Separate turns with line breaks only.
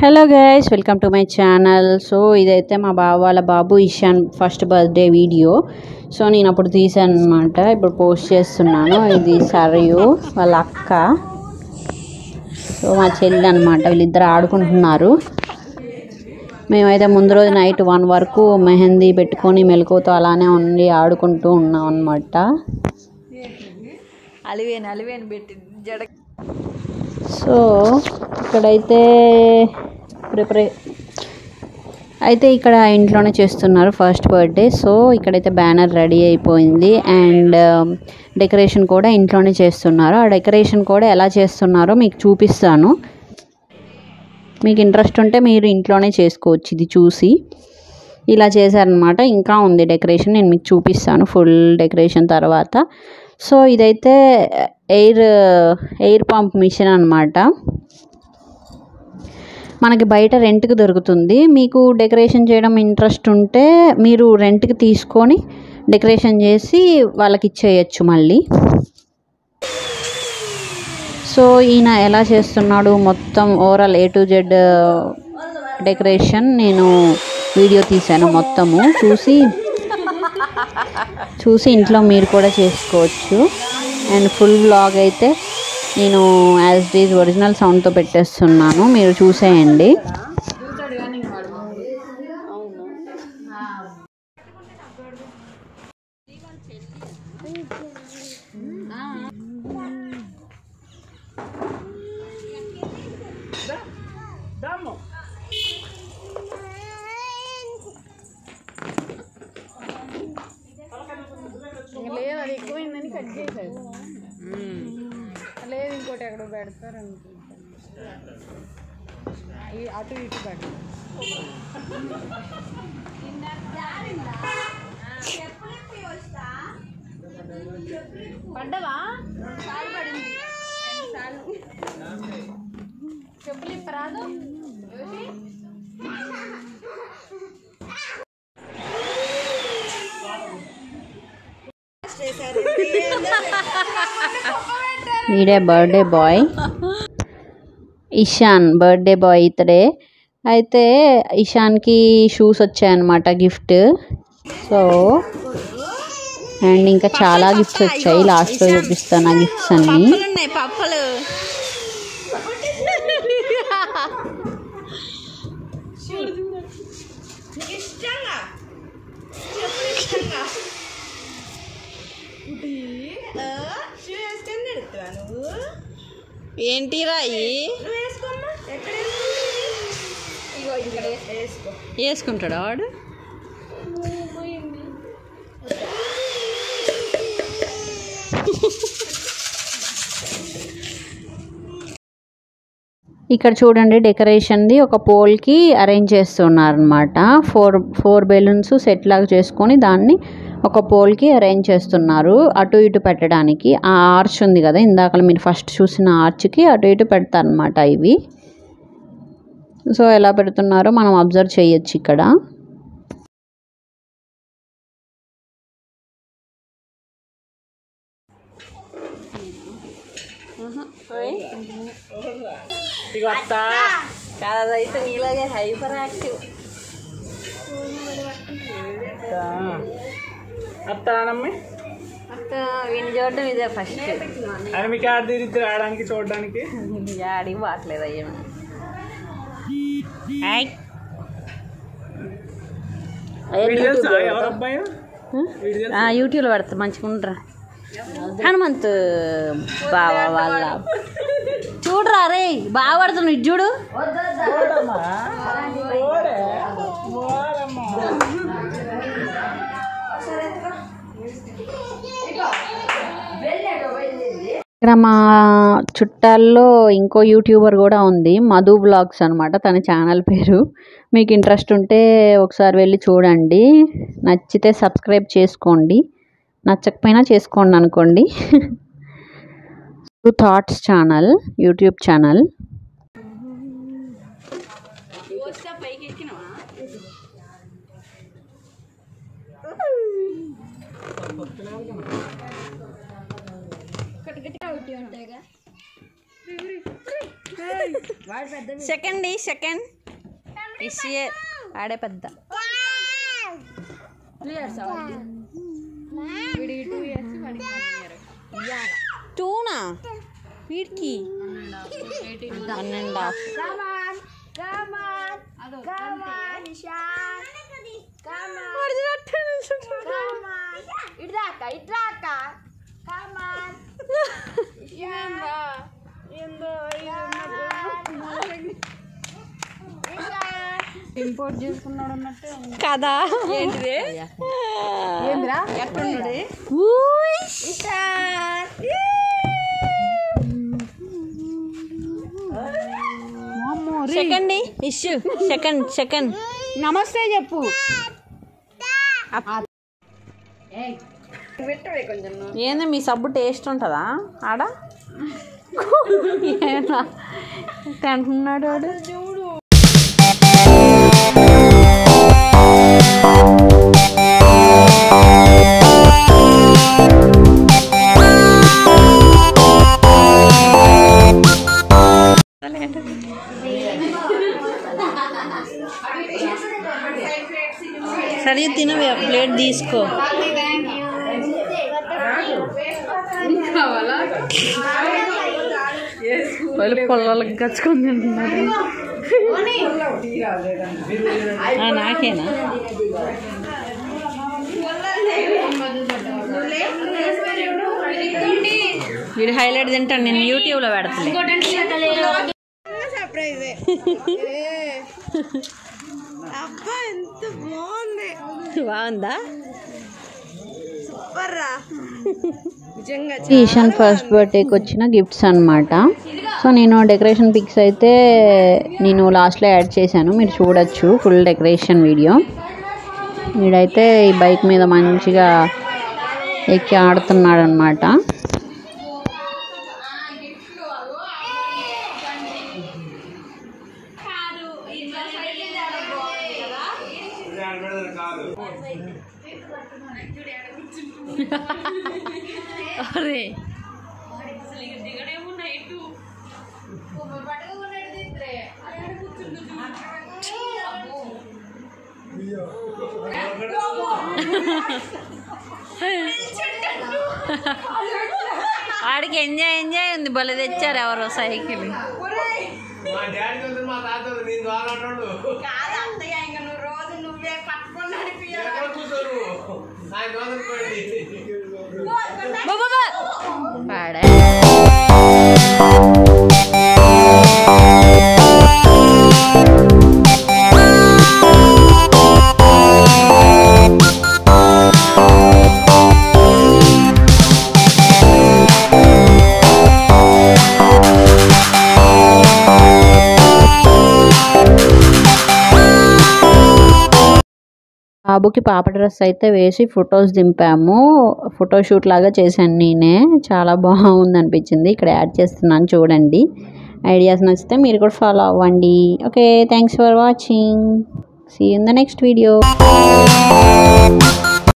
Hello guys, welcome to my channel. So ఇదైతే మా వాళ్ళ బాబు Ishan first birthday video. So నేను అప్పుడు తీసాను అనమాట. ఇప్పుడు పోస్ట్ చేస్తున్నాను. ఇది సరియు వాళ్ళ అక్క, సో మా చెల్లి అనమాట. వీళ్ళిద్దరు ఆడుకుంటున్నారు. మేమైతే ముందు రోజు నైట్ 1 వరకు మెహందీ పెట్టుకొని మెలకువతో అలానే ఉండి ఆడుకుంటూ ఉన్నాం అనమాట. సో ఇక్కడైతే అయితే ఇక్కడ ఇంట్లోనే చేస్తున్నారు ఫస్ట్ బర్త్డే. సో ఇక్కడైతే బ్యానర్ రెడీ అయిపోయింది అండ్ డెకరేషన్ కూడా ఇంట్లోనే చేస్తున్నారు. ఆ డెకరేషన్ కూడా ఎలా చేస్తున్నారో మీకు చూపిస్తాను. మీకు ఇంట్రెస్ట్ ఉంటే మీరు ఇంట్లోనే చేసుకోవచ్చు. ఇది చూసి ఇలా చేశారనమాట. ఇంకా ఉంది డెకరేషన్, నేను మీకు చూపిస్తాను ఫుల్ డెకరేషన్ తర్వాత. సో ఇదైతే ఎయిర్ పంప్ మిషన్ అనమాట. మనకి బయట రెంట్కి దొరుకుతుంది. మీకు డెకరేషన్ చేయడం ఇంట్రెస్ట్ ఉంటే మీరు రెంట్కి తీసుకొని డెకరేషన్ చేసి వాళ్ళకి ఇచ్చేయచ్చు మళ్ళీ. సో ఈయన ఎలా చేస్తున్నాడు మొత్తం overall A to Z decoration నేను వీడియో తీశాను. మొత్తము చూసి ఇంట్లో మీరు కూడా చేసుకోవచ్చు. అండ్ ఫుల్ వ్లాగ్ అయితే నేను యాజ్ ఇట్ ఈజ్ ఒరిజినల్ సౌండ్తో పెట్టేస్తున్నాను, మీరు చూసేయండి.
లేదు, అది ఎక్కువైందని కట్ చేశాడు. లేదు, ఇంకోటి ఎక్కడో పెడతారు అనుకుంటాను. అటు ఇటు పెడతారు. పడ్డవా? చెప్పులు ఇప్పరాదు.
వీడే birthday boy, Ishan birthday boy ఇతడే. అయితే ఇషాన్కి షూస్ వచ్చాయన్నమాట గిఫ్ట్. సో అండ్ ఇంకా చాలా గిఫ్ట్స్ వచ్చాయి. లాస్ట్లో చూపిస్తాను ఆ గిఫ్ట్స్ అన్నీ.
ఏంటి రాయి
వేసుకుంటాడు వాడు. ఇక్కడ చూడండి డెకరేషన్ది ఒక పోల్కి అరేంజ్ చేస్తున్నారు అనమాట. ఫోర్ బెలూన్స్ సెట్ లాగా చేసుకొని దాన్ని ఒక పోల్కి అరేంజ్ చేస్తున్నారు అటు ఇటు పెట్టడానికి. ఆ ఆర్చ్ ఉంది కదా, ఇందాక మీరు ఫస్ట్ చూసిన ఆర్చ్కి అటు ఇటు పెడతారు అనమాట ఇవి. సో ఎలా పెడుతున్నారో మనం అబ్జర్వ్ చేయొచ్చు ఇక్కడ.
కాదైతే నీలాగే హైపర్ యాక్టివ్. వీని చూడడం ఇదే ఫస్ట్.
మీకు ఆడితే రావడానికి చూడడానికి
ఆడికి బాట్లేదు అయ్యా.
యూట్యూబ్లో పెడతా మంచిగా ఉండరా. హనుమంత్ బావా వాళ్ళ చూడరా రే, బాగా పడుతున్నావు. ఇది చూడు. ఇక్కడ మా చుట్టాల్లో ఇంకో యూట్యూబర్ కూడా ఉంది, మధు బ్లాగ్స్ అనమాట తన ఛానల్ పేరు. మీకు ఇంట్రెస్ట్ ఉంటే ఒకసారి వెళ్ళి చూడండి. నచ్చితే సబ్స్క్రైబ్ చేసుకోండి, నచ్చకపోయినా చేసుకోండి అనుకోండి. Thoughts channel YouTube channel. Second ఇషియర్ ఆడే పెద్ద
2 years వీడికి 2 years వాడికి 1 year ఇయ్యాల
2నా వీడికి 1.5
ఇంపోర్ట్ చేసుకున్నాడు అన్నట్టే
కదా ఏంటిది
ఏందిరా ఎట్లున్నది
సెకండ్ ఇష్యూ సెకండ్
నమస్తే చెప్పు
ఏంది మీ సబ్బు టేస్ట్ ఉంటుందా ఆడ తింటున్నాడు వాడు సరే తినవే ప్లేట్ తీసుకో వాళ్ళు పొలాలకు గచ్చుకొని తింటున్నారు నాకేనా వీడు హైలైట్ తింటాను నేను యూట్యూబ్లో పెడతలే బాగుందా ఈశాన్ ఫస్ట్ బర్త్డేకి వచ్చిన గిఫ్ట్స్ అనమాట. సో నేను డెకరేషన్ పిక్స్ అయితే నేను లాస్ట్లో యాడ్ చేశాను, మీరు చూడొచ్చు ఫుల్ డెకరేషన్ వీడియో. వీడైతే ఈ బైక్ మీద మంచిగా ఎక్కి ఆడుతున్నాడు అనమాట. అరే ఆడికి ఎంజాయ్ ఉంది, భలే తెచ్చారు ఎవరో సైకిల్. పాడా బాబుకి పాప డ్రెస్ అయితే వేసి ఫొటోస్ దింపాము. ఫోటోషూట్ లాగా చేశాను నేనే, చాలా బాగుంది అనిపించింది. ఇక్కడ యాడ్ చేస్తున్నాను చూడండి. ఐడియాస్ నచ్చితే మీరు కూడా ఫాలో అవ్వండి. Okay, thanks for watching. See you in the next video.